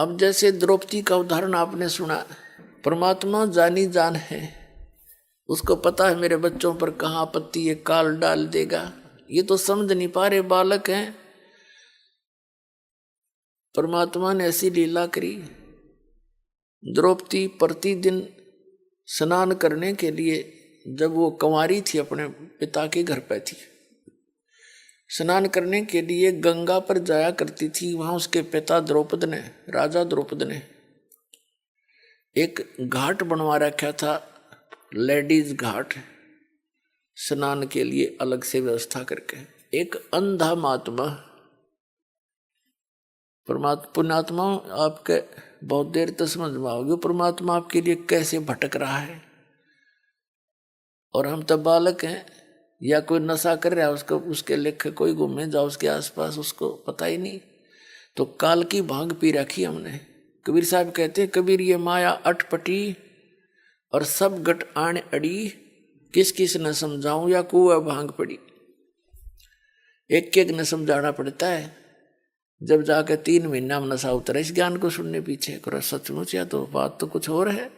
अब जैसे द्रौपदी का उदाहरण आपने सुना, परमात्मा जानी जान है, उसको पता है मेरे बच्चों पर कहाँ आपत्ति ये काल डाल देगा। ये तो समझ नहीं पा रहे, बालक हैं। परमात्मा ने ऐसी लीला करी, द्रौपदी प्रतिदिन स्नान करने के लिए, जब वो कंवारी थी अपने पिता के घर पे थी, स्नान करने के लिए गंगा पर जाया करती थी। वहां उसके पिता द्रौपद ने, राजा द्रौपद ने एक घाट बनवा रखा था, लेडीज घाट, स्नान के लिए अलग से व्यवस्था करके। एक अंधा महात्मा, पुण्यात्मा आपके बहुत देर तक समझ में आओगे परमात्मा आपके लिए कैसे भटक रहा है। और हम तब बालक हैं, या कोई नशा कर रहा है, उसको उसके लेखे कोई घूमे जाओ उसके आसपास, उसको पता ही नहीं। तो काल की भांग पी रखी हमने। कबीर साहब कहते हैं, कबीर ये माया अटपटी और सब गट आण अड़ी, किस किस न समझाऊं या कुआ भांग पड़ी। एक एक न समझाना पड़ता है, जब जाकर 3 महीना में नशा उतरा इस ज्ञान को सुनने पीछे। करो सचमुच, या तो बात तो कुछ और है।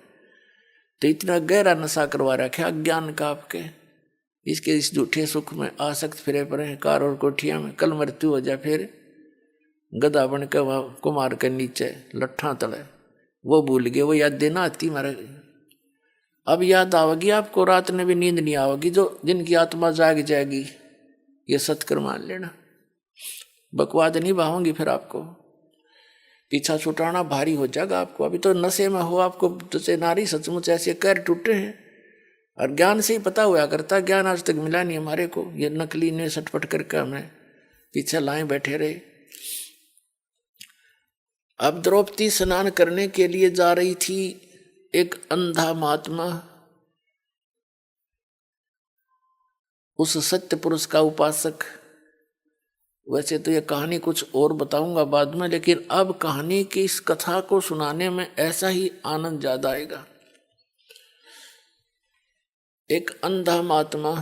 तो इतना गहरा नशा करवा रखा अज्ञान का आपके, इसके इस झूठे सुख में आसक्त फिरे पड़े कार और कोठिया में। कल मृत्यु हो जाए फिर गधा बन के वहां कुमार के नीचे लट्ठा तले, वो भूल गए, वो याद देना आती मारे। अब याद आवेगी आपको, रात में भी नींद नहीं आवेगी। जो जिनकी आत्मा जाग जाएगी, ये सत्कर मान लेना, बकवाद नहीं बहाऊंगी फिर आपको। पीछा छुटाना भारी हो जाएगा आपको। अभी तो नशे में हो, आपको तुझे नारी सचमुच ऐसे कैर टूटे हैं। और ज्ञान से ही पता हुआ करता, ज्ञान आज तक मिला नहीं हमारे को। ये नकली ने सटपट करके हमें पीछे लाए बैठे रहे। अब द्रौपदी स्नान करने के लिए जा रही थी। एक अंधा महात्मा, उस सत्य पुरुष का उपासक। वैसे तो ये कहानी कुछ और बताऊंगा बाद में, लेकिन अब कहानी की इस कथा को सुनाने में ऐसा ही आनंद ज्यादा आएगा। एक अंधा महात्मा,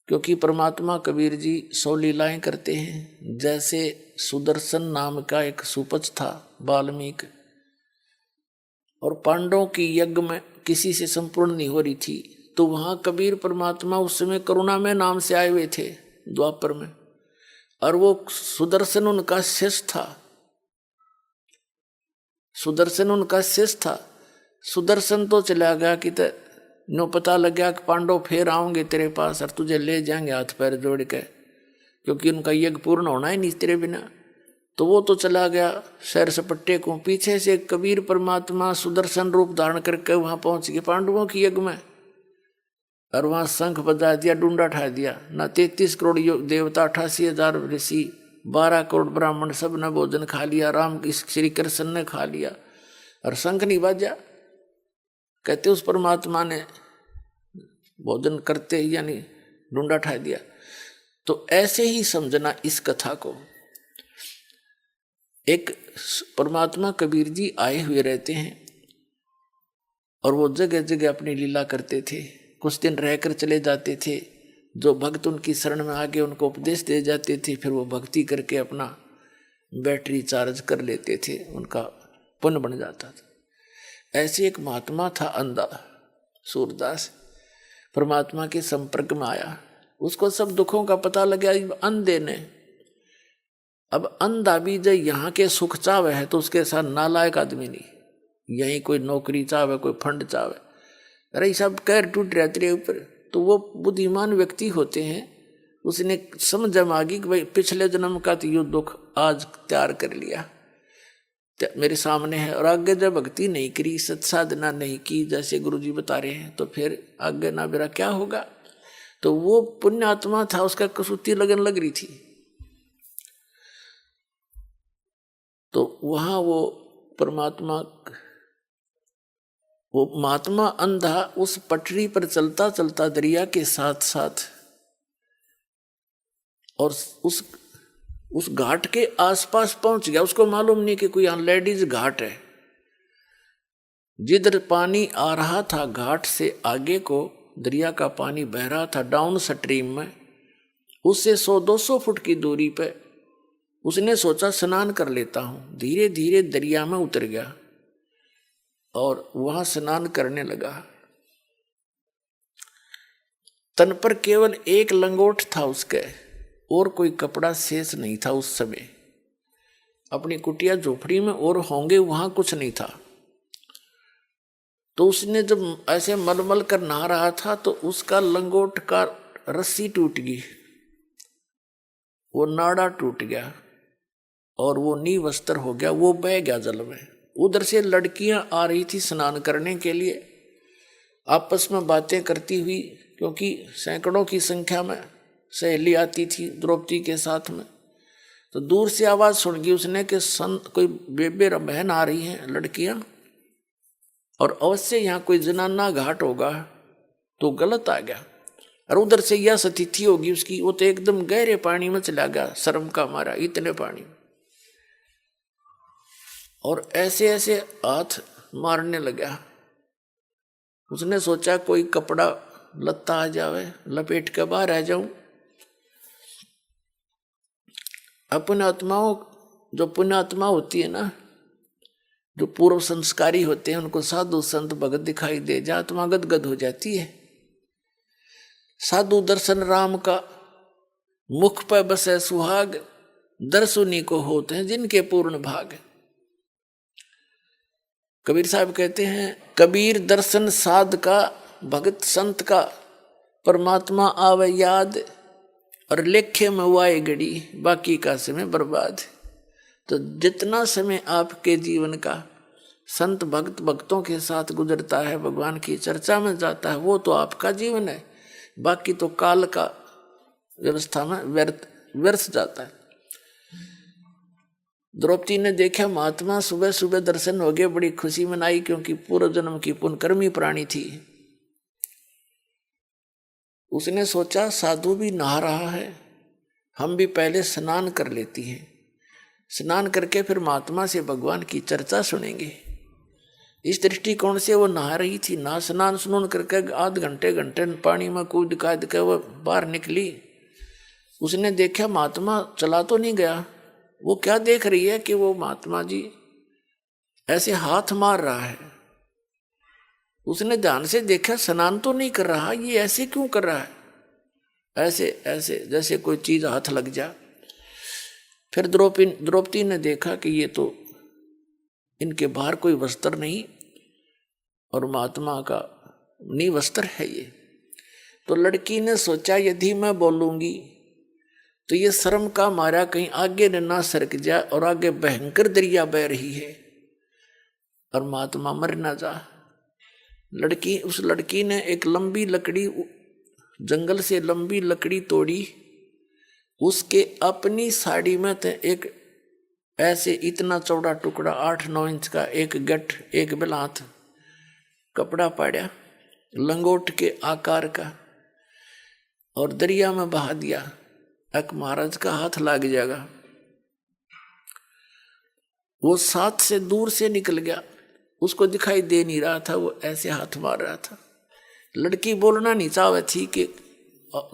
क्योंकि परमात्मा कबीर जी 100 लीलाएं करते हैं। जैसे सुदर्शन नाम का एक सुपच था वाल्मीकि, और पांडवों की यज्ञ में किसी से संपूर्ण नहीं हो रही थी, तो वहां कबीर परमात्मा उस समय करुणा में नाम से आए हुए थे द्वापर में, और वो सुदर्शन उनका शिष्य था। सुदर्शन उनका शिष्य था। सुदर्शन तो चला गया कि नो पता लग गया कि पांडव फिर आओगे तेरे पास और तुझे ले जाएंगे हाथ पैर जोड़ के, क्योंकि उनका यज्ञ पूर्ण होना ही नहीं तेरे बिना। तो वो तो चला गया सैर सपट्टे को। पीछे से कबीर परमात्मा सुदर्शन रूप धारण करके वहां पहुंच गए पांडवों की यज्ञ में, और वहां शंख बजा दिया, डूंडा ठा दिया। ना 33 करोड़ देवता, 88,000 ऋषि, 12 करोड़ ब्राह्मण, सब ने भोजन खा लिया। राम श्री कृष्ण ने खा लिया, और शंख नहीं बाजा। कहते उस परमात्मा ने भोजन करते ही यानी डूंडा ठा दिया। तो ऐसे ही समझना इस कथा को। एक परमात्मा कबीर जी आए हुए रहते हैं, और वो जगह जगह अपनी लीला करते थे। कुछ दिन रहकर चले जाते थे। जो भक्त उनकी शरण में आके उनको उपदेश दे जाते थे, फिर वो भक्ति करके अपना बैटरी चार्ज कर लेते थे, उनका पुण्य बन जाता था। ऐसे एक महात्मा था अंधा, सूरदास, परमात्मा के संपर्क में आया। उसको सब दुखों का पता लगा अंधे ने। अब अंधा भी जब यहाँ के सुख चावे है, तो उसके साथ नालायक आदमी नहीं। यहीं कोई नौकरी चावे, कोई फंड चावे, अरे सब कैर टूट रहा तेरे ऊपर। तो वो बुद्धिमान व्यक्ति होते हैं, उसने समझ आ गई कि भाई पिछले जन्म का तो ये दुख आज तैयार कर लिया, मेरे सामने है। और आगे जब भक्ति नहीं करी, सत्साधना नहीं की, जैसे गुरुजी बता रहे हैं, तो फिर आगे ना मेरा क्या होगा। तो वो पुण्यात्मा था, उसका कसूती लगन लग रही थी। तो वहां वो परमात्मा, वो महात्मा अंधा उस पटरी पर चलता चलता दरिया के साथ साथ, और उस घाट के आसपास पहुंच गया। उसको मालूम नहीं कि कोई यहां लेडीज घाट है। जिधर पानी आ रहा था घाट से आगे को, दरिया का पानी बह रहा था डाउन स्ट्रीम में, उससे 100-200 फुट की दूरी पे उसने सोचा स्नान कर लेता हूं, धीरे धीरे दरिया में उतर गया और वहां स्नान करने लगा। तन पर केवल एक लंगोट था उसके, और कोई कपड़ा शेष नहीं था उस समय। अपनी कुटिया झोपड़ी में और होंगे वहां कुछ नहीं था। तो उसने जब ऐसे मलमल कर नहा रहा था तो उसका लंगोट का रस्सी टूट गई, वो नाड़ा टूट गया और वो निवस्त्र हो गया, वो बह गया जल में। उधर से लड़कियां आ रही थी स्नान करने के लिए, आपस में बातें करती हुई, क्योंकि सैकड़ों की संख्या में सहेली आती थी द्रौपदी के साथ में। तो दूर से आवाज सुन गई उसने कि संत कोई बेबे बहन आ रही हैं लड़कियां, और अवश्य यहाँ कोई जनाना घाट होगा, तो गलत आ गया। और उधर से यह स्थिति होगी उसकी, वो तो एकदम गहरे पानी में चला गया शर्म का मारा, इतने पानी, और ऐसे ऐसे हाथ मारने लगा। उसने सोचा कोई कपड़ा लत्ता आ जावे, लपेट के बाहर आ जाऊं। अपने आत्माओं, जो पुण्यात्मा होती है ना, जो पूर्व संस्कारी होते हैं, उनको साधु संत भगत दिखाई दे जा, आत्मा गदगद हो जाती है। साधु दर्शन राम का, मुख पर बसे सुहाग, दर्शुनी को होते हैं जिनके पूर्ण भाग। कबीर साहब कहते हैं, कबीर दर्शन साध का, भगत संत का, परमात्मा आवे याद, और लेखे में वाए घड़ी, बाकी का समय बर्बाद। तो जितना समय आपके जीवन का संत भक्त भक्तों के साथ गुजरता है, भगवान की चर्चा में जाता है, वो तो आपका जीवन है। बाकी तो काल का व्यवस्था में व्यर्थ जाता है। द्रौपदी ने देखा महात्मा सुबह सुबह दर्शन हो गए, बड़ी खुशी मनाई, क्योंकि पूर्व जन्म की पुण्यकर्मी प्राणी थी। उसने सोचा साधु भी नहा रहा है, हम भी पहले स्नान कर लेती हैं, स्नान करके फिर महात्मा से भगवान की चर्चा सुनेंगे। इस दृष्टिकोण से वो नहा रही थी। ना स्नान सुनून करके आध घंटे पानी में कूद काद के वो बाहर निकली। उसने देखा महात्मा चला तो नहीं गया। वो क्या देख रही है कि वो महात्मा जी ऐसे हाथ मार रहा है। उसने ध्यान से देखा, स्नान तो नहीं कर रहा, ये ऐसे क्यों कर रहा है, ऐसे ऐसे जैसे कोई चीज हाथ लग जा। फिर द्रौपदी ने देखा कि ये तो इनके बाहर कोई वस्त्र नहीं, और महात्मा का निवस्त्र है ये। तो लड़की ने सोचा यदि मैं बोलूंगी तो ये शर्म का मारा कहीं आगे न सरक जाए, और आगे भयंकर दरिया बह रही है और महात्मा मर ना जा। उस लड़की ने एक लंबी लकड़ी, जंगल से लंबी लकड़ी तोड़ी, उसके अपनी साड़ी में थे एक ऐसे इतना चौड़ा टुकड़ा 8-9 इंच का, एक गठ एक बिलात कपड़ा पाड़ा लंगोट के आकार का, और दरिया में बहा दिया। एक महाराज का हाथ लग जाएगा। वो साथ से दूर से निकल गया, उसको दिखाई दे नहीं रहा था, वो ऐसे हाथ मार रहा था। लड़की बोलना नहीं चाहे थी कि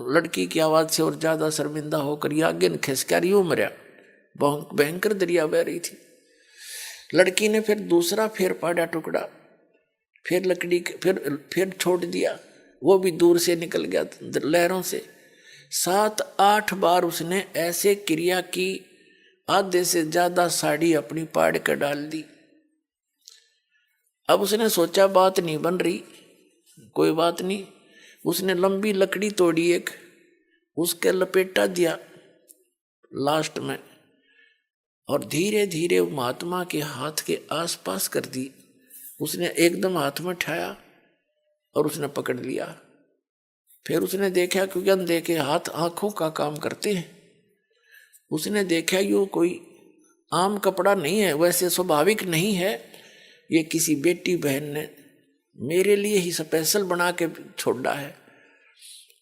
लड़की की आवाज से और ज्यादा शर्मिंदा होकर ये आगे न खिसका यूं मरा। भयंकर दरिया बह रही थी। लड़की ने फिर दूसरा फेर पाड़ा टुकड़ा, फिर लकड़ी फिर छोड़ दिया, वो भी दूर से निकल गया लहरों से। 7-8 बार उसने ऐसे क्रिया की, आधे से ज्यादा साड़ी अपनी पाड़ कर डाल दी। अब उसने सोचा बात नहीं बन रही, कोई बात नहीं। उसने लंबी लकड़ी तोड़ी एक, उसके लपेटा दिया लास्ट में, और धीरे धीरे महात्मा के हाथ के आसपास कर दी। उसने एकदम हाथ में उठाया और उसने पकड़ लिया। फिर उसने देखा, क्योंकि अंधे के हाथ आंखों का काम करते हैं, उसने देखा ये कोई आम कपड़ा नहीं है, वैसे स्वाभाविक नहीं है, ये किसी बेटी बहन ने मेरे लिए ही स्पेशल बना के छोड़ा है।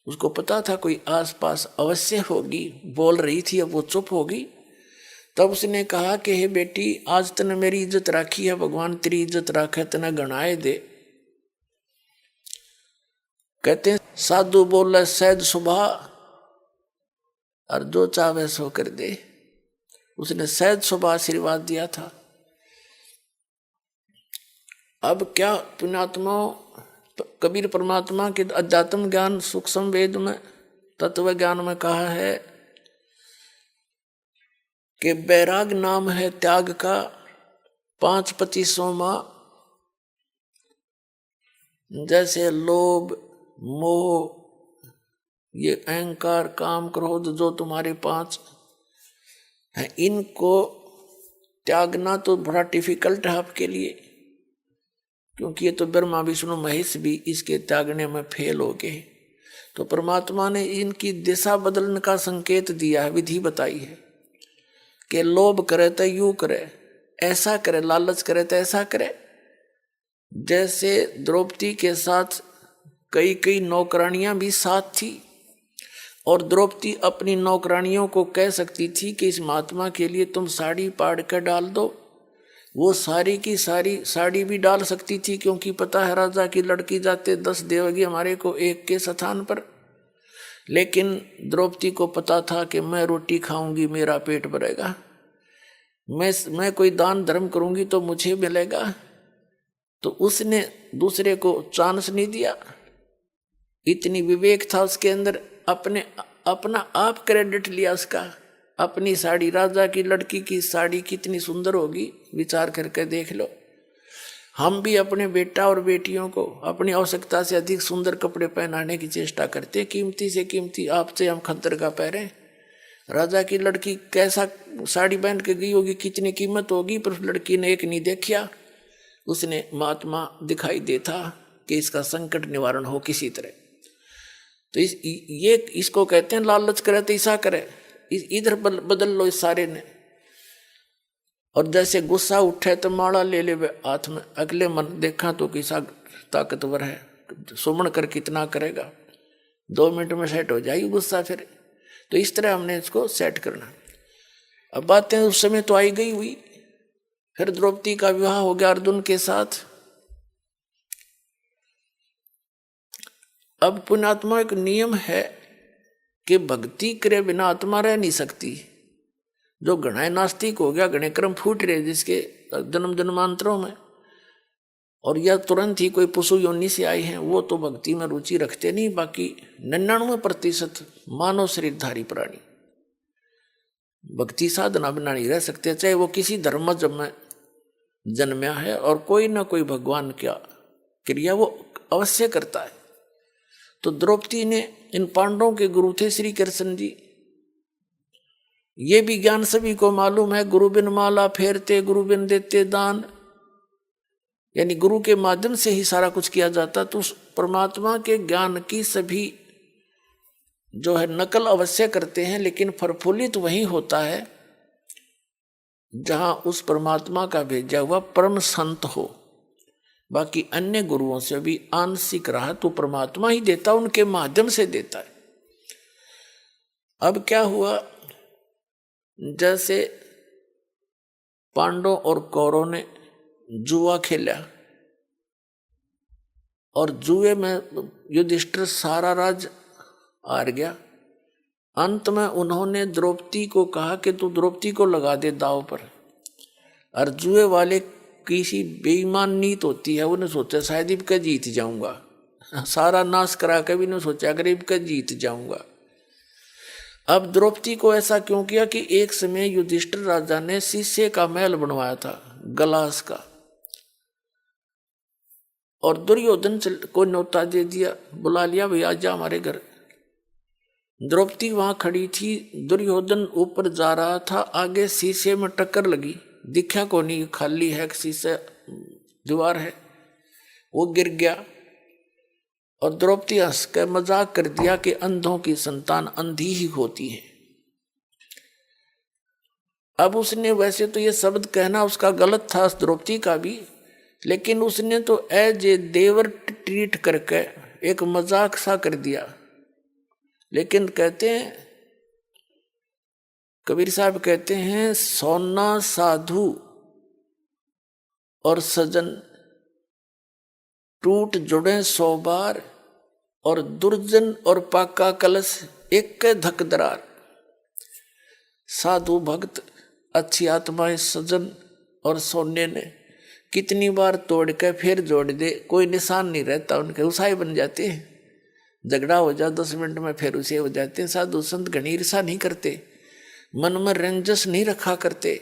उसको पता था कोई आसपास अवश्य होगी, बोल रही थी, अब वो चुप होगी। तब उसने कहा कि हे बेटी, आज तने मेरी इज्जत राखी है, भगवान तेरी इज्जत राखे, तने गणाए दे। कहते हैं साधु बोले सहज सुभा, और जो चाहे सो कर दे। उसने सहज स्वभाव आशीर्वाद दिया था। अब क्या पुण्यात्मा कबीर परमात्मा के अध्यात्म ज्ञान सूक्ष्म वेद में तत्व ज्ञान में कहा है कि बैराग नाम है त्याग का 5/25वां। जैसे लोभ मोह ये अहंकार काम क्रोध जो तुम्हारे 5 हैं, इनको त्यागना तो बड़ा डिफिकल्ट है आपके लिए, क्योंकि ये तो ब्रह्मा विष्णु महेश भी इसके त्यागने में फेल हो गए। तो परमात्मा ने इनकी दिशा बदलने का संकेत दिया है, विधि बताई है कि लोभ करे तो यूं करे, ऐसा करे, लालच करे तो ऐसा करे। जैसे द्रौपदी के साथ कई कई नौकरानियां भी साथ थी और द्रौपदी अपनी नौकरानियों को कह सकती थी कि इस महात्मा के लिए तुम साड़ी पाड़ कर डाल दो, वो सारी की सारी साड़ी भी डाल सकती थी, क्योंकि पता है राजा की लड़की जाते 10 देवगी हमारे को एक के स्थान पर। लेकिन द्रौपदी को पता था कि मैं रोटी खाऊंगी मेरा पेट भरेगा, मैं कोई दान धर्म करूंगी तो मुझे मिलेगा, तो उसने दूसरे को चांस नहीं दिया। इतनी विवेक था उसके अंदर, अपना आप क्रेडिट लिया उसका। अपनी साड़ी, राजा की लड़की की साड़ी कितनी सुंदर होगी, विचार करके देख लो। हम भी अपने बेटा और बेटियों को अपनी आवश्यकता से अधिक सुंदर कपड़े पहनाने की चेष्टा करते, कीमती से कीमती। आपसे हम खद्दर का पहने, राजा की लड़की कैसा साड़ी पहन के गई होगी, कितनी कीमत होगी, पर लड़की ने एक नहीं देखा, उसने महात्मा दिखाई देता कि इसका संकट निवारण हो किसी तरह। तो ये इसको कहते हैं लालच करे तो ऐसा करे, इधर बदल लो इस सारे ने। और जैसे गुस्सा उठे तो माला ले ले हाथ में, अगले मन देखा तो कैसा ताकतवर है, सुमन कर कितना करेगा, 2 मिनट में सेट हो जाएगी गुस्सा फिर। तो इस तरह हमने इसको सेट करना। अब बातें उस समय तो आई गई हुई। फिर द्रौपदी का विवाह हो गया अर्जुन के साथ। अब पुण्यात्मा एक नियम है कि भक्ति करे बिना आत्मा रह नहीं सकती। जो घना नास्तिक हो गया, घने कर्म फूट रहे जिसके जन्म जन्मांतरों में, और यह तुरंत ही कोई पशु योनि से आए हैं, वो तो भक्ति में रुचि रखते नहीं। बाकी 99% मानव शरीरधारी प्राणी भक्ति साधना बिना नहीं रह सकते, चाहे वो किसी धर्म में जन्मया है, और कोई ना कोई भगवान क्या क्रिया वो अवश्य करता है। तो द्रौपदी ने, इन पांडवों के गुरु थे श्री कृष्ण जी, ये भी ज्ञान सभी को मालूम है। गुरु बिन माला फेरते, गुरु बिन देते दान, यानी गुरु के माध्यम से ही सारा कुछ किया जाता। तो उस परमात्मा के ज्ञान की सभी जो है नकल अवश्य करते हैं, लेकिन प्रफुल्लित वही होता है जहां उस परमात्मा का भेजा हुआ परम संत हो। बाकी अन्य गुरुओं से भी आंशिक रहा तो परमात्मा ही देता, उनके माध्यम से देता है। अब क्या हुआ, जैसे पांडवों और कौरवों ने जुआ खेला, और जुए में युधिष्ठिर सारा राज हार गया। अंत में उन्होंने द्रौपदी को कहा कि तू द्रौपदी को लगा दे दांव पर। और जुए वाले किसी बेईमान नीत होती है, उन्हें सोचा शायद इबका जीत जाऊंगा, सारा नाश करा के भी नहीं सोचा अगर इबका जीत जाऊंगा। अब द्रौपदी को ऐसा क्यों किया कि एक समय युधिष्ठिर राजा ने शीशे का महल बनवाया था, गलास का, और दुर्योधन को न्योता दे दिया, बुला लिया, भैया जा हमारे घर। द्रौपदी वहां खड़ी थी, दुर्योधन ऊपर जा रहा था, आगे शीशे में टक्कर लगी, दिखा को नहीं, खाली है शीशे, दीवार है, वो गिर गया। और द्रौपदी हंस कर मजाक कर दिया कि अंधों की संतान अंधी ही होती है। अब उसने, वैसे तो ये शब्द कहना उसका गलत था, द्रौपदी का भी, लेकिन उसने तो एज ए देवर ट्रीट करके एक मजाक सा कर दिया। लेकिन कहते हैं, कबीर साहब कहते हैं, सोना साधु और सजन टूट जुड़े 100 बार, और दुर्जन और पाका कलश एक के धक दरार। साधु भक्त अच्छी आत्माएं सजन और सोने ने कितनी बार तोड़ के फिर जोड़ दे, कोई निशान नहीं रहता उनके, उसाए बन जाते हैं। झगड़ा हो जाए 10 मिनट में फिर उसे हो जाते हैं। साधु संत घनी ईर्षा नहीं करते, मन में रंजस नहीं रखा करते,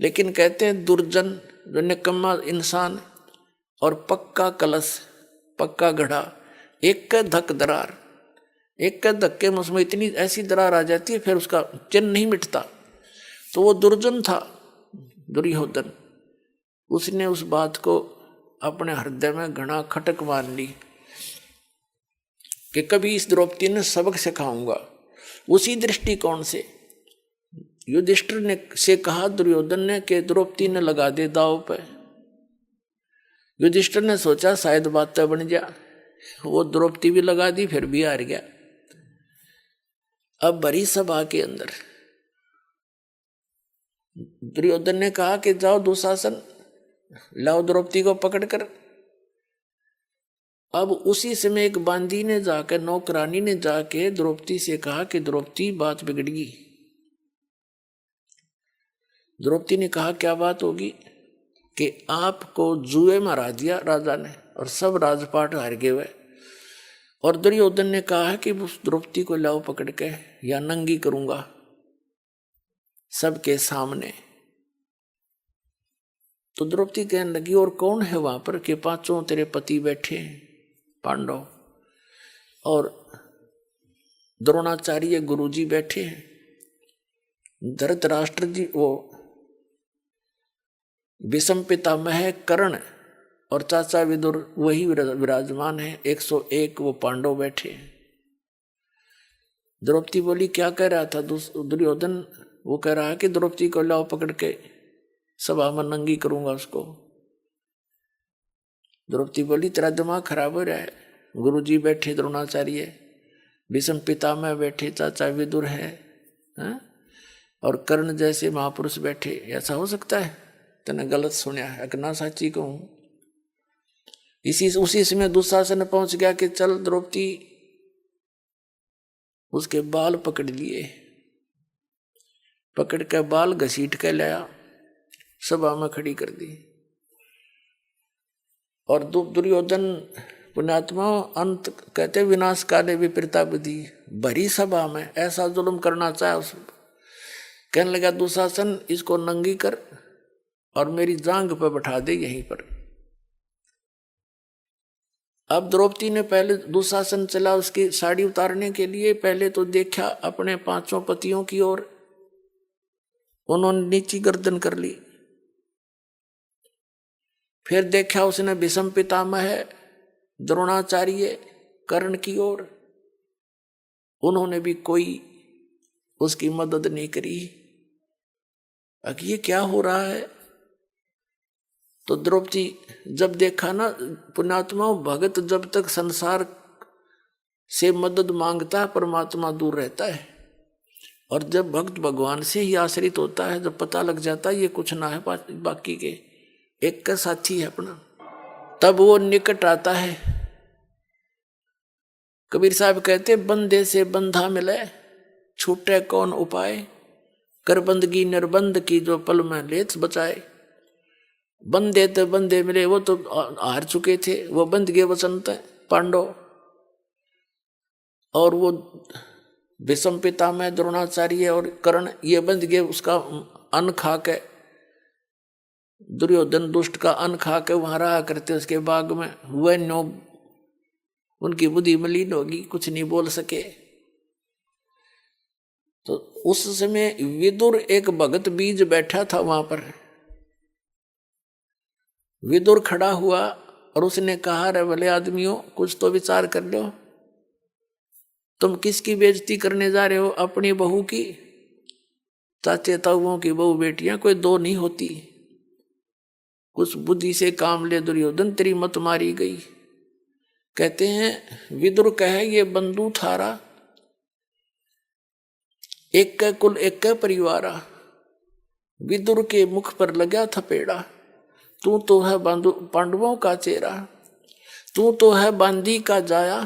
लेकिन कहते हैं दुर्जन जो निकम्मा इंसान और पक्का कलश, पक्का घड़ा, एक का धक दरार, एक का धक्के में उसमें इतनी ऐसी दरार आ जाती है फिर उसका चिन्ह नहीं मिटता। तो वो दुर्जन था दुर्योधन, उसने उस बात को अपने हृदय में घना खटक मान ली कि कभी इस द्रौपदी ने सबक सिखाऊंगा। उसी दृष्टिकोण से युधिष्ठिर ने से कहा दुर्योधन ने कि द्रौपदी ने लगा दे दाव पे। युधिष्ठिर ने सोचा शायद बात तो बन जा, वो द्रौपदी भी लगा दी फिर भी हार गया। अब बड़ी सभा के अंदर दुर्योधन ने कहा कि जाओ दुशासन, लाओ द्रौपदी को पकड़कर। अब उसी समय एक बांदी ने जाकर, नौकरानी ने जाके द्रौपदी से कहा कि द्रौपदी बात बिगड़ गई। द्रौपदी ने कहा क्या बात होगी? कि आपको जुए में हरा दिया राजा ने और सब राजपाट हार गए हुए। और दुर्योधन ने कहा है कि उस द्रौपदी को लाओ पकड़ के या नंगी करूंगा सबके सामने। तो द्रौपदी कहने लगी और कौन है वहां पर? कि 5 तेरे पति बैठे हैं पांडव, और द्रोणाचार्य गुरुजी बैठे हैं, धृतराष्ट्र जी, वो भीष्म पितामह कर्ण और चाचा विदुर वही विराजमान है, 101 वो पांडव बैठे हैं। द्रौपदी बोली क्या कह रहा था दुर्योधन? वो कह रहा है कि द्रौपदी को लाओ पकड़ के सभा में नंगी करूंगा उसको। द्रौपदी बोली तेरा दिमाग खराब हो रहा है, गुरुजी बैठे द्रोणाचार्य, भीष्म पितामह बैठे, चाचा विदुर है, और कर्ण जैसे महापुरुष बैठे, ऐसा हो सकता है? तने गलत सुना है, ना साची कहूं। उसी समय दुशासन पहुंच गया कि चल द्रौपदी, उसके बाल पकड़ लिए, पकड़ के बाल घसीट के लाया, सभा में खड़ी कर दी। और दुर्योधन पुण्यात्मा अंत कहते विनाश काले विपरीता बुद्धि, भरी सभा में ऐसा जुल्म करना चाहे उस, कहने लगा दुशासन इसको नंगी कर और मेरी जांग पर बैठा दे यहीं पर। अब द्रौपदी ने पहले दुशासन चला उसकी साड़ी उतारने के लिए, पहले तो देखा अपने 5 पतियों की ओर, उन्होंने नीची गर्दन कर ली। फिर देखा उसने भीष्म पितामह द्रोणाचार्य कर्ण की ओर, उन्होंने भी कोई उसकी मदद नहीं करी। अब ये क्या हो रहा है? तो द्रौपदी जब देखा ना, पुण्यात्मा भगत जब तक संसार से मदद मांगता है परमात्मा दूर रहता है, और जब भक्त भगवान से ही आश्रित होता है, जब पता लग जाता है ये कुछ ना है बाकी के, एक का साथी है अपना, तब वो निकट आता है। कबीर साहब कहते बंदे से बंधा मिले छूटे कौन उपाय, कर बंदगी निर्बंध की जो पल में लेत बचाए। बंदे तो बंदे मिले, वो तो हार चुके थे, वो बंद गए वसंत पांडव, और वो भीष्म पितामह द्रोणाचार्य और कर्ण ये बंद गए, उसका अन्न खा के, दुर्योधन दुष्ट का अन्न खा के वहां रहा करते उसके बाग में, वह नो उनकी बुद्धि मलिन होगी, कुछ नहीं बोल सके। तो उस समय विदुर एक भगत बीज बैठा था वहां पर, विदुर खड़ा हुआ और उसने कहा रे भले आदमियों कुछ तो विचार कर लो, तुम किसकी बेइज्जती करने जा रहे हो? अपनी बहू की? चाचे ताऊओं की बहू बेटियां कोई 2 नहीं होती, कुछ बुद्धि से काम ले दुर्योधन, तेरी मत मारी गई। कहते हैं विदुर कहे ये बंधु थारा, एक का कुल एक का परिवारा, विदुर के मुख पर लगा थपेड़ा, तू तो है पांडवों का चेहरा, तू तो है बांदी का जाया।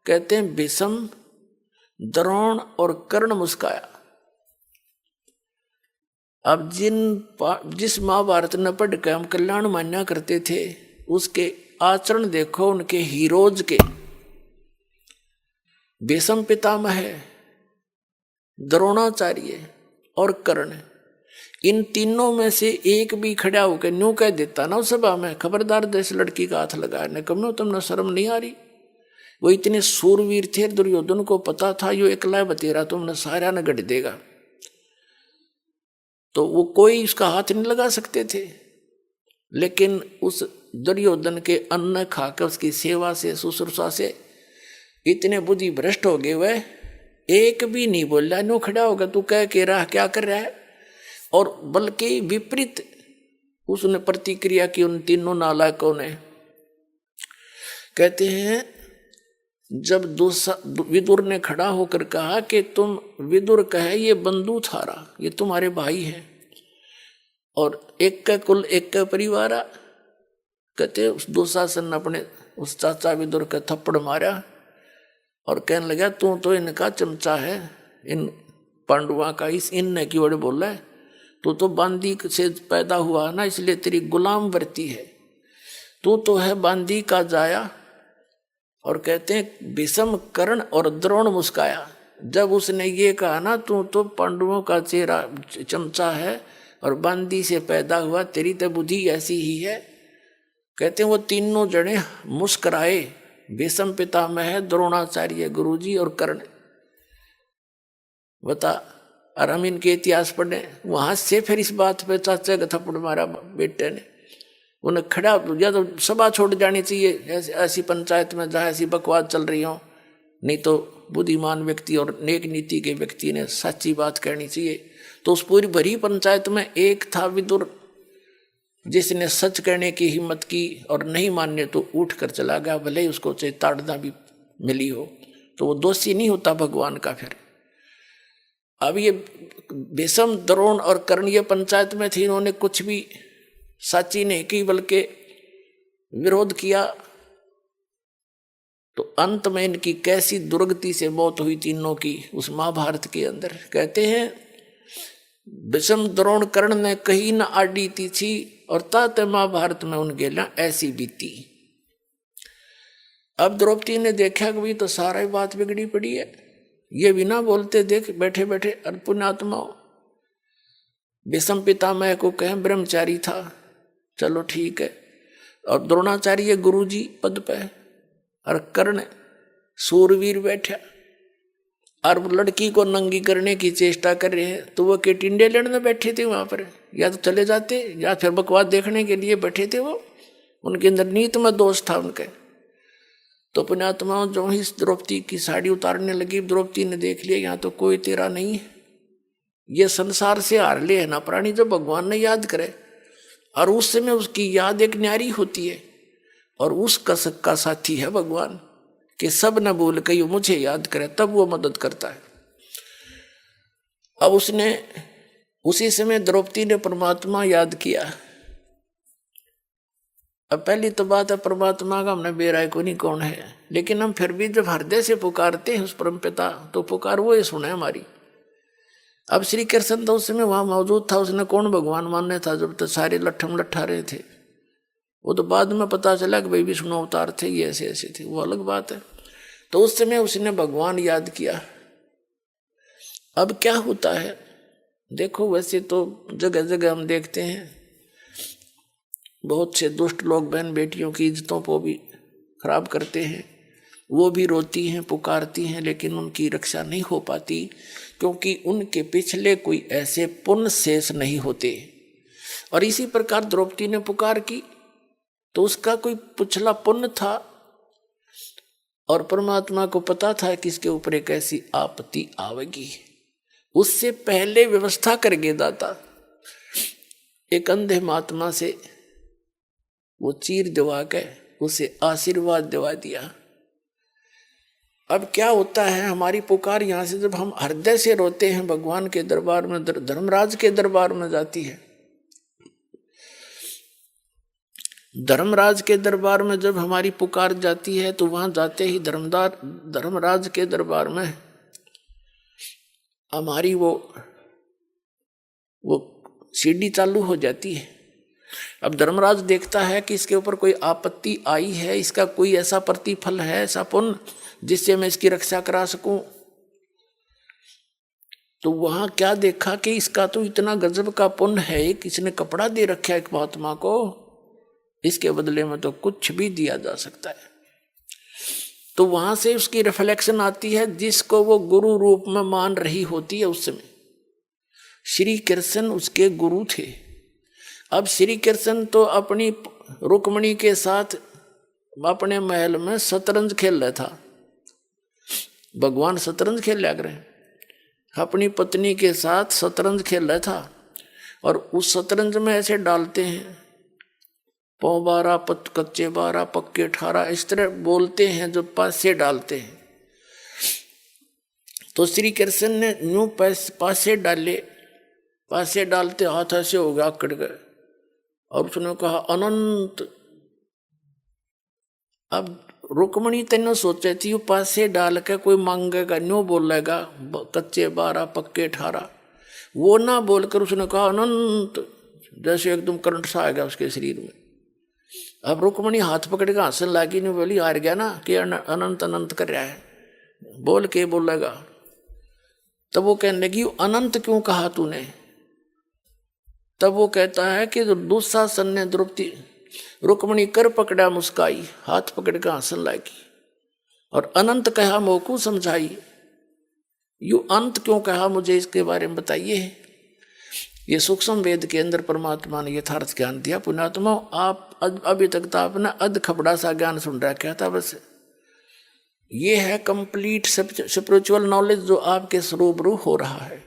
कहते हैं भीष्म द्रोण और कर्ण मुस्काया। अब जिस महाभारत न पढ़ के हम कल्याण मान्या करते थे, उसके आचरण देखो, उनके हीरोज के। भीष्म पितामह, द्रोणाचार्य और कर्ण, इन तीनों में से एक भी खड़ा होकर न्यू कह देता ना उस सभा में, खबरदार देश लड़की का हाथ लगाने कम, तुमने शर्म नहीं आ रही। वो इतने सूरवीर थे, दुर्योधन को पता था यो एकला बतेरा तुमने सारा न गढ़ देगा, तो वो कोई उसका हाथ नहीं लगा सकते थे। लेकिन उस दुर्योधन के अन्न खाकर उसकी सेवा से शुश्रूषा से इतने बुद्धि भ्रष्ट हो गए, वह एक भी नहीं बोला, नो खड़ा होगा तू कह के रहा क्या कर रहा है, और बल्कि विपरीत उसने प्रतिक्रिया की उन तीनों नालायकों ने। कहते हैं जब विदुर ने खड़ा होकर कहा कि तुम, विदुर कहे ये बंधु थारा, ये तुम्हारे भाई हैं और एक का कुल एक का परिवार। कहते उस दुशासन अपने उस चाचा विदुर का थप्पड़ मारा और कहने लगा तू तो इनका चमचा है, इन पांडुआ का, इस इन की वजह बोल रहा है, तू तो बांदी से पैदा हुआ ना, इसलिए तेरी गुलाम वर्ती है, तू तो है बांदी का जाया। और कहते हैं भीष्म, कर्ण और द्रोण मुस्काया जब उसने ये कहा ना तू तो पांडवों का चेहरा चमचा है और बांदी से पैदा हुआ, तेरी तो बुद्धि ऐसी ही है। कहते हैं वो तीनों जने मुस्कुराए, भीष्म पितामह, द्रोणाचार्य गुरुजी और कर्ण। बता, और हम इनके इतिहास पढ़े, वहां से फिर इस बात पे चाचा का थप्पड़ मारा बेटे ने, उन्हें खड़ा या तो सभा छोड़ जानी चाहिए ऐसी पंचायत में जहाँ ऐसी बकवास चल रही हो, नहीं तो बुद्धिमान व्यक्ति और नेक नीति के व्यक्ति ने सच्ची बात कहनी चाहिए। तो उस पूरी भरी पंचायत में एक था विदुर, जिसने सच कहने की हिम्मत की और नहीं मानने तो उठ कर चला गया, भले ही उसको चाहे ताड़ना भी मिली हो, तो वो दोषी नहीं होता भगवान का। फिर अब ये भीष्म, द्रोण और कर्ण ये पंचायत में थे, इन्होंने कुछ भी साची नहीं की बल्कि विरोध किया, तो अंत में इनकी कैसी दुर्गति से मौत हुई तीनों की उस महाभारत के अंदर। कहते हैं भीष्म, द्रोण, कर्ण ने कहीं न आडी थी और तात महाभारत में उनके लिए ऐसी बीती। अब द्रौपदी ने देखा कि भी तो सारा ही बात बिगड़ी पड़ी है, ये बिना बोलते देख बैठे बैठे पुण्यात्मा। भीष्म पितामह को कहें ब्रह्मचारी था, चलो ठीक है, और द्रोणाचार्य गुरुजी पद पे, और कर्ण सूरवीर बैठा, और लड़की को नंगी करने की चेष्टा कर रहे हैं, तो वो के टिंडे लेने बैठे थे वहां पर, या तो चले जाते या फिर बकवास देखने के लिए बैठे थे। वो उनके अंदर नीत में दोष था उनके। तो पुण्यात्माओं जो ही द्रौपदी की साड़ी उतारने लगी, द्रौपदी ने देख लिया यहाँ तो कोई तेरा नहीं है, ये संसार से हार ले है ना प्राणी जो भगवान ने याद करे, और उस समय उसकी याद एक न्यारी होती है और उसका सबका साथी है भगवान, कि सब न भूल के मुझे याद करे, तब वो मदद करता है। अब उसने उसी समय द्रौपदी ने परमात्मा याद किया। अब पहली तो बात है परमात्मा का हमने बेराय को नहीं कौन है, लेकिन हम फिर भी जब हृदय से पुकारते हैं उस परम पिता, तो पुकार वो ही सुने हमारी। अब श्री कृष्ण तो उस समय वहां मौजूद था, उसने कौन भगवान मानने था जब तक सारे लट्ठम लट्ठा रहे थे। वो तो बाद में पता चला कि भाई विष्णु अवतार थे, ये ऐसे ऐसे थे, वो अलग बात है। तो उस समय उसने भगवान याद किया। अब क्या होता है देखो, वैसे तो जगह जगह हम देखते हैं बहुत से दुष्ट लोग बहन बेटियों की इज्जतों को भी खराब करते हैं, वो भी रोती हैं पुकारती हैं, लेकिन उनकी रक्षा नहीं हो पाती, क्योंकि उनके पिछले कोई ऐसे पुण्य शेष नहीं होते। और इसी प्रकार द्रौपदी ने पुकार की तो उसका कोई पिछला पुण्य था, और परमात्मा को पता था कि इसके ऊपर एक ऐसी आपत्ति आवेगी। उससे पहले व्यवस्था कर गए दाता, एक अंधे महात्मा से वो चीर दिवा के उसे आशीर्वाद दिवा दिया। अब क्या होता है, हमारी पुकार यहाँ से जब हम हृदय से रोते हैं भगवान के दरबार में, धर्मराज के दरबार में जाती है। धर्मराज के दरबार में जब हमारी पुकार जाती है तो वहां जाते ही धर्मराज के दरबार में हमारी वो सीढ़ी चालू हो जाती है। अब धर्मराज देखता है कि इसके ऊपर कोई आपत्ति आई है, इसका कोई ऐसा प्रतिफल है, ऐसा पुण्य जिससे मैं इसकी रक्षा करा सकूं। तो वहां क्या देखा कि इसका तो इतना गजब का पुण्य है कि इसने कपड़ा दे रखा है एक महात्मा को, इसके बदले में तो कुछ भी दिया जा सकता है। तो वहां से उसकी रिफ्लेक्शन आती है जिसको वो गुरु रूप में मान रही होती है। उस समय श्री कृष्ण उसके गुरु थे। अब श्री कृष्ण तो अपनी रुक्मिणी के साथ अपने महल में शतरंज खेल रहा था। भगवान शतरंज खेल लिया करें, अपनी पत्नी के साथ शतरंज खेल रहा था। और उस शतरंज में ऐसे डालते हैं, पौ 12 पत कच्चे 12 पक्के 18, इस तरह बोलते हैं जो पासे डालते हैं। तो श्री कृष्ण ने यूं पासे डाले, पासे डालते हाथ ऐसे हो गया, अकड़ गए, और उसने कहा अनंत। अब रुक्मिणी तेने सोचे थी वो पासे डाल के कोई मांगेगा, न्यू बोलेगा कच्चे 12 पक्के 18, वो ना बोलकर उसने कहा अनंत, जैसे एकदम करंट सा आ गया उसके शरीर में। अब रुक्मिणी हाथ पकड़ के हंसने लगी, नहीं बोली हार गया ना कि अनंत अनंत कर रहा है, बोल के बोलेगा। तब वो कहने लगी अनंत क्यों कहा तूने? तब वो कहता है कि दुशासन ने द्रौपदी रुक्मिणी कर पकड़ा मुस्काई, हाथ पकड़ के हंसने लगी, और अनंत कहा मोकू समझाई। यू अंत क्यों कहा, मुझे इसके बारे में बताइए। ये सूक्ष्म वेद के अंदर परमात्मा ने यथार्थ ज्ञान दिया। पुण्यात्मा, आप अभी तक तो आपने अध खबड़ा सा ज्ञान सुन रखा था बस। ये है कंप्लीट स्पिरिचुअल नॉलेज जो आपके स्वरूपरू हो रहा है।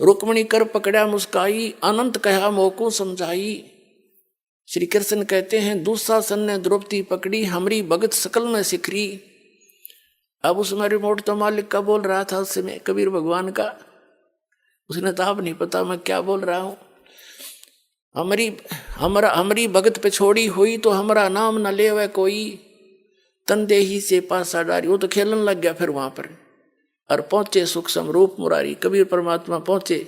रुक्मिणी कर पकड़ा मुस्काई, अनंत कहा मोको समझाई। श्री कृष्ण कहते हैं दुशासन ने द्रौपदी पकड़ी, हमरी भगत सकल में सिखरी। अब उसमें रिमोट तो मालिक का बोल रहा था उस समय, कबीर भगवान का। उसने तो आप नहीं पता मैं क्या बोल रहा हूं। हमारी भगत पे छोड़ी हुई तो हमारा नाम न ले वह कोई, तंदेही से पासा डारी। वो तो खेलने लग गया फिर वहां पर, और पहुंचे सूक्ष्म रूप मुरारी। कबीर परमात्मा पहुंचे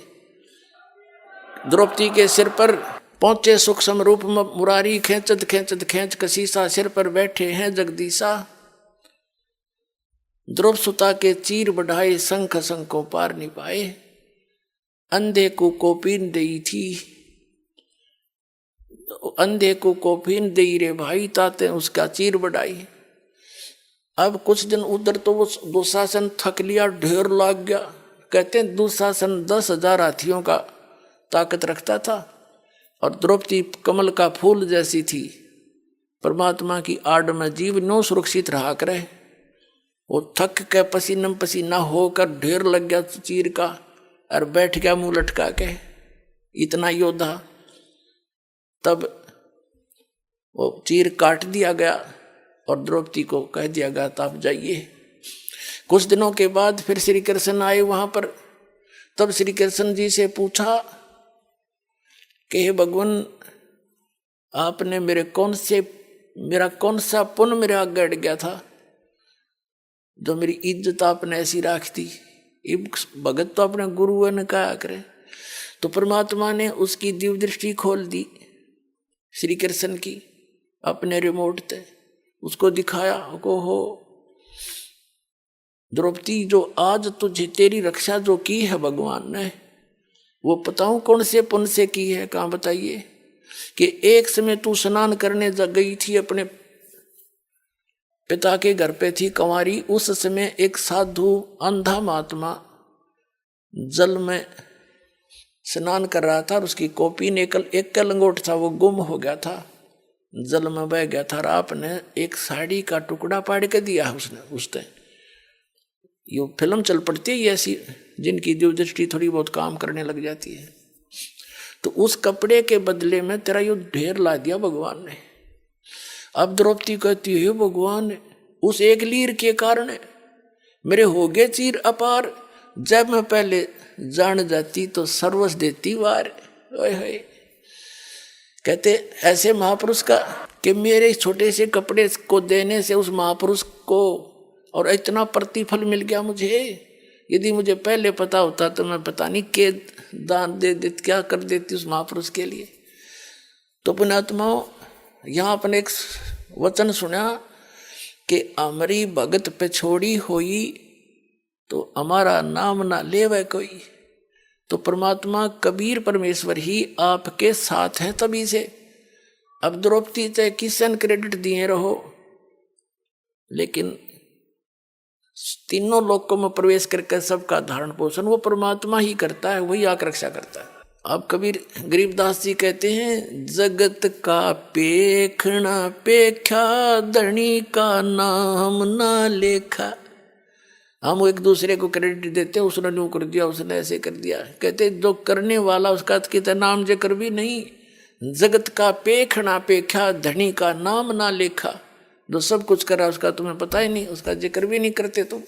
द्रौपदी के सिर पर, पहुंचे सूक्ष्म रूप मुरारी। खेचत खेचत खेच कसीसा, सिर पर बैठे हैं जगदीशा। द्रौप सुता के चीर बढ़ाए, शंख शंखों पार नहीं पाए। अंधे को कोपीन दई थी, अंधे को कोपीन दई रे भाई, ताते उसका चीर बढ़ाई। अब कुछ दिन उधर तो वो दुशासन थक लिया, ढेर लाग गया। कहते हैं दुशासन 10,000 हाथियों का ताकत रखता था, और द्रौपदी कमल का फूल जैसी थी। परमात्मा की आड़ में जीव नो सुरक्षित रहा करे। वो थक के पसीना पसीना होकर ढेर लग गया चीर का, और बैठ गया मुंह लटका के, इतना योद्धा। तब वो चीर काट दिया गया और द्रौपदी को कह दिया गया तो आप जाइए। कुछ दिनों के बाद फिर श्री कृष्ण आए वहां पर। तब श्री कृष्ण जी से पूछा कि हे भगवान, आपने मेरा कौन सा पुण्य मेरे आगे अड़ गया था जो मेरी इज्जत आपने ऐसी राख दी। भगत तो अपने गुरु ने कहा करे। तो परमात्मा ने उसकी दिव्य दृष्टि खोल दी श्री कृष्ण की, अपने रिमोट से उसको दिखाया को हो द्रौपदी, जो आज तुझे तेरी रक्षा जो की है भगवान ने, वो बताऊं कौन से पुण्य से की है। कहाँ बताइए कि एक समय तू स्नान करने गई थी, अपने पिता के घर पे थी कंवारी। उस समय एक साधु अंधा महात्मा जल में स्नान कर रहा था, और उसकी कॉपी ने एक लंगोट था वो गुम हो गया था, जल में बह गया था। और आपने एक साड़ी का टुकड़ा पाड़ के दिया उसने। ये फिल्म चल पड़ती है ऐसी जिनकी जो दृष्टि थोड़ी बहुत काम करने लग जाती है। तो उस कपड़े के बदले में तेरा यो ढेर ला दिया भगवान ने। अब द्रौपदी कहती है भगवान, उस एक लीर के कारण मेरे हो गए चीर अपार। जब मैं पहले जान जाती तो सर्वस्व देती वार। ओए कहते ऐसे महापुरुष का कि मेरे छोटे से कपड़े को देने से उस महापुरुष को और इतना प्रतिफल मिल गया मुझे। यदि मुझे पहले पता होता तो मैं पता नहीं के दान दे देती, क्या कर देती उस महापुरुष के लिए। तो पुण्यात्माओं, यहाँ अपने एक वचन सुना कि हमारी भगत पे छोड़ी हुई तो हमारा नाम ना लेवे कोई। तो परमात्मा कबीर परमेश्वर ही आपके साथ है तभी से। अब द्रौपदी चाहे किसन क्रेडिट दिए रहो, लेकिन तीनों लोकों में प्रवेश करके सबका धारण पोषण वो परमात्मा ही करता है, वही आकर रक्षा करता है। अब कबीर गरीबदास जी कहते हैं, जगत का पेखना पेखा धनी का नाम ना लेखा। हम एक दूसरे को क्रेडिट देते हैं, उसने यूं कर दिया, उसने ऐसे कर दिया। कहते जो करने वाला उसका कितना नाम जिक्र भी नहीं। जगत का पेखना पेखा धनी का नाम ना लेखा। जो सब कुछ करा उसका तुम्हें पता ही नहीं, उसका जिक्र भी नहीं करते तुम।